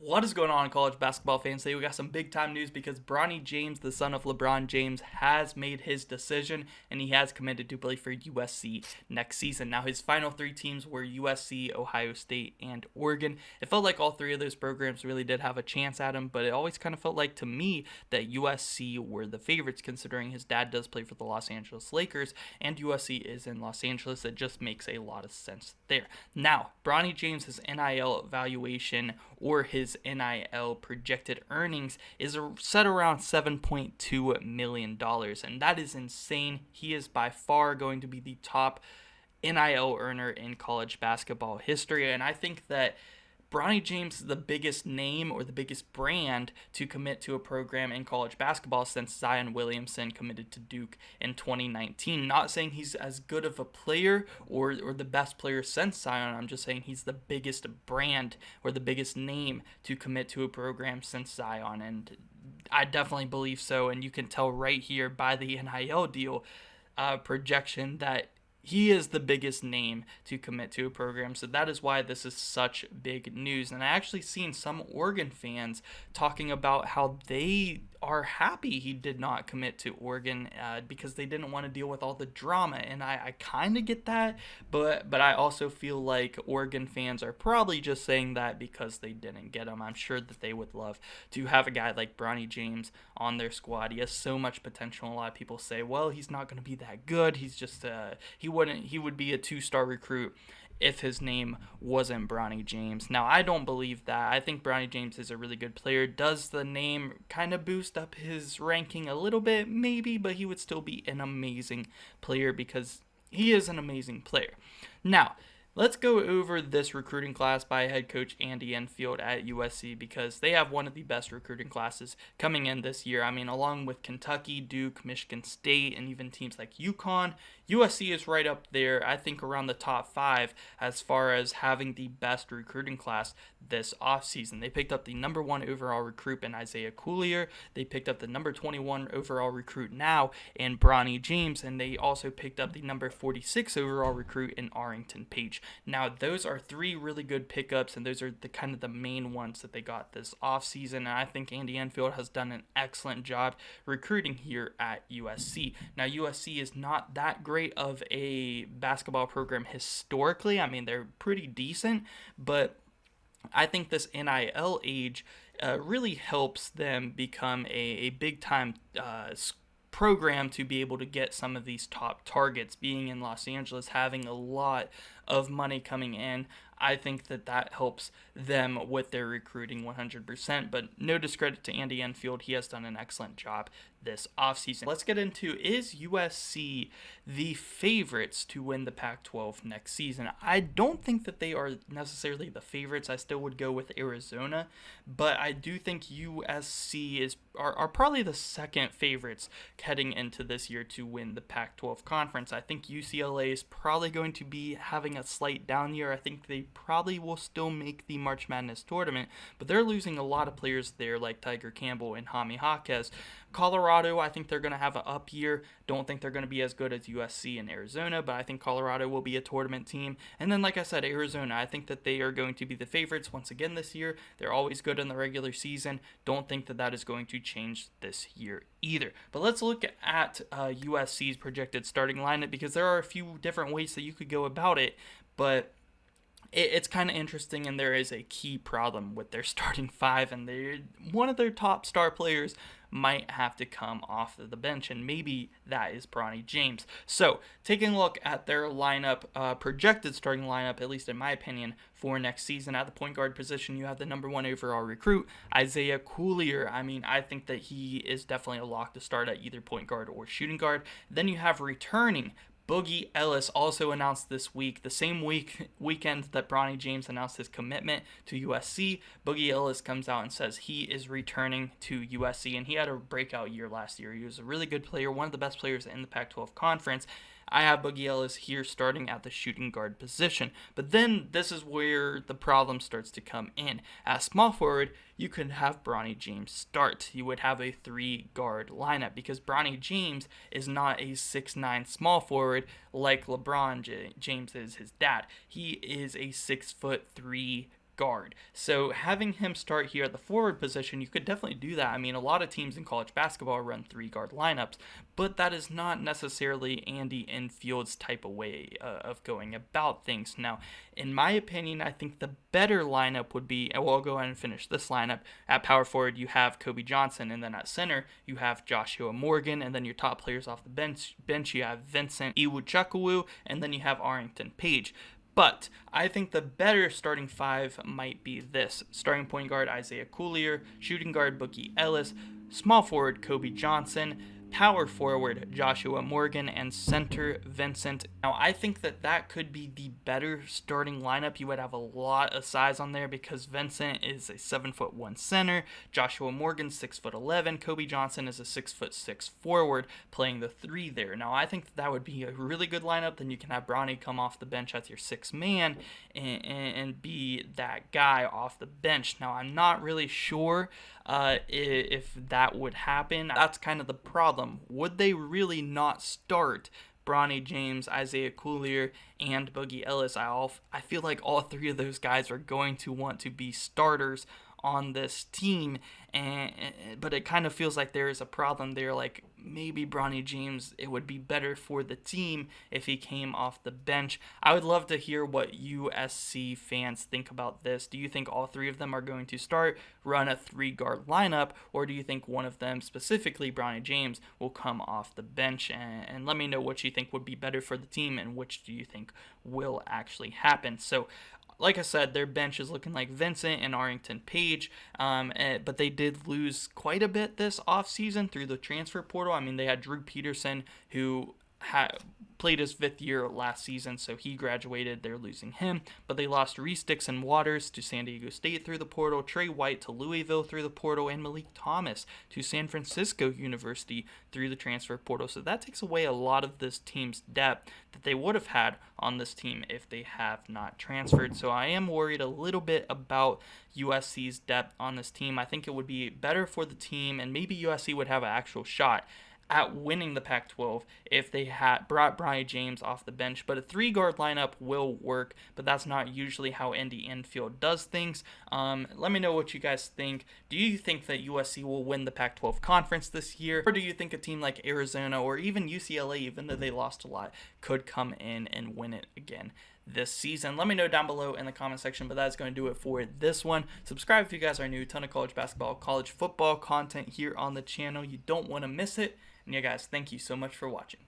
What is going on, college basketball fans? Today we got some big time news because Bronny James, the son of LeBron James, has made his decision and he has committed to play for USC next season. Now, his final three teams were USC, Ohio State, and Oregon. It felt like all three of those programs really did have a chance at him, but it always kind of felt like to me that USC were the favorites considering his dad does play for the Los Angeles Lakers and USC is in Los Angeles. It just makes a lot of sense there. Now, Bronny James' NIL valuation or his NIL projected earnings is set around $7.2 million, and that is insane. He is by far going to be the top NIL earner in college basketball history, and I think that Bronny James is the biggest name or the biggest brand to commit to a program in college basketball since Zion Williamson committed to Duke in 2019. Not saying he's as good of a player or the best player since Zion. I'm just saying he's the biggest brand or the biggest name to commit to a program since Zion. And I definitely believe so. And you can tell right here by the NIL deal projection that he is the biggest name to commit to a program, so that is why this is such big news. And I actually seen some Oregon fans talking about how they are happy he did not commit to Oregon because they didn't want to deal with all the drama. And I kind of get that, but I also feel like Oregon fans are probably just saying that because they didn't get him. I'm sure that they would love to have a guy like Bronny James on their squad. He has so much potential. A lot of people say, well, he's not going to be that good. He's just he would be a 2-star recruit if his name wasn't Bronny James. Now, I don't believe that. I think Bronny James is a really good player. Does the name kind of boost up his ranking a little bit? Maybe, but he would still be an amazing player because he is an amazing player. Now, let's go over this recruiting class by head coach Andy Enfield at USC because they have one of the best recruiting classes coming in this year. I mean, along with Kentucky, Duke, Michigan State, and even teams like UConn, USC is right up there, I think around the top 5 as far as having the best recruiting class this offseason. They picked up the number 1 overall recruit in Isaiah Coulier. They picked up the number 21 overall recruit now in Bronny James, and they also picked up the number 46 overall recruit in Arrington Page. Now, those are 3 really good pickups, and those are the kind of the main ones that they got this offseason, and I think Andy Enfield has done an excellent job recruiting here at USC. Now, USC is not that great of a basketball program historically. I mean, they're pretty decent, but I think this NIL age really helps them become a big-time program to be able to get some of these top targets. Being in Los Angeles, having a lot of money coming in, I think that helps them with their recruiting 100%, but no discredit to Andy Enfield. He has done an excellent job this offseason. Let's get into, is USC the favorites to win the Pac-12 next season? I don't think that they are necessarily the favorites. I still would go with Arizona, but I do think USC are probably the second favorites heading into this year to win the Pac-12 conference. I think UCLA is probably going to be having a slight down year. I think they probably will still make the March Madness tournament, but they're losing a lot of players there like Tiger Campbell and Jaime Jaquez. Colorado, I think they're going to have an up year. Don't think they're going to be as good as USC and Arizona, but I think Colorado will be a tournament team. And then, like I said, Arizona, I think that they are going to be the favorites once again this year. They're always good in the regular season. Don't think that is going to change this year either. But let's look at USC's projected starting lineup because there are a few different ways that you could go about it, but it's kind of interesting, and there is a key problem with their starting 5, and one of their top star players might have to come off of the bench, and maybe that is Bronny James. So, taking a look at their lineup, projected starting lineup, at least in my opinion, for next season, at the point guard position, you have the number 1 overall recruit, Isaiah Coulier. I mean, I think that he is definitely a lock to start at either point guard or shooting guard. Then you have returning Boogie Ellis, also announced this week, the same weekend that Bronny James announced his commitment to USC. Boogie Ellis comes out and says he is returning to USC, and he had a breakout year last year. He was a really good player, one of the best players in the Pac-12 conference. I have Boogie Ellis here starting at the shooting guard position. But then this is where the problem starts to come in. As small forward, you could have Bronny James start. You would have a 3-guard lineup because Bronny James is not a 6'9" small forward like LeBron James is his dad. He is a 6'3" guard. So having him start here at the forward position, you could definitely do that. I mean, a lot of teams in college basketball run 3 guard lineups, but that is not necessarily Andy Enfield's type of way of going about things. Now, in my opinion, I think the better lineup would be, and we'll go ahead and finish this lineup. At power forward, you have Kobe Johnson, and then at center, you have Joshua Morgan, and then your top players off the bench you have Vincent Iwuchukwu, and then you have Arrington Page. But I think the better starting five might be this. Starting point guard Isaiah Collier, shooting guard Boogie Ellis, small forward Kobe Johnson, power forward Joshua Morgan, and center Vincent. Now, I think that could be the better starting lineup. You would have a lot of size on there because Vincent is a 7'1" center, Joshua Morgan 6'11", Kobe Johnson is a 6'6" forward playing the 3 there. Now, I think that would be a really good lineup. Then you can have Bronny come off the bench as your 6th man and be that guy off the bench. Now, I'm not really sure if that would happen. That's kind of the problem. Would they really not start Bronny James, Isaiah Collier, and Boogie Ellis? I feel like all 3 of those guys are going to want to be starters on this team, but it kind of feels like there is a problem there. Like, maybe Bronny James, it would be better for the team if he came off the bench. I would love to hear what USC fans think about this. Do you think all 3 of them are going to start, run a 3-guard lineup, or do you think one of them, specifically Bronny James, will come off the bench? And let me know what you think would be better for the team and which do you think will actually happen. So, like I said, their bench is looking like Vincent and Arrington Page, but they did lose quite a bit this offseason through the transfer portal. I mean, they had Drew Peterson, who played his 5th year last season, so he graduated. They're losing him, but they lost Reese Dixon Waters to San Diego State through the portal, Trey White to Louisville through the portal, and Malik Thomas to San Francisco University through the transfer portal. So that takes away a lot of this team's depth that they would have had on this team if they have not transferred. So I am worried a little bit about USC's depth on this team. I think it would be better for the team, and maybe USC would have an actual shot at winning the Pac-12 if they had brought Bronny James off the bench. But a 3-guard lineup will work, but that's not usually how Andy Enfield does things. Let me know what you guys think. Do you think that USC will win the Pac-12 conference this year? Or do you think a team like Arizona or even UCLA, even though they lost a lot, could come in and win it again this season? Let me know down below in the comment section, but that's going to do it for this one. Subscribe if you guys are new. Ton of college basketball, college football content here on the channel. You don't want to miss it. And yeah, guys, thank you so much for watching.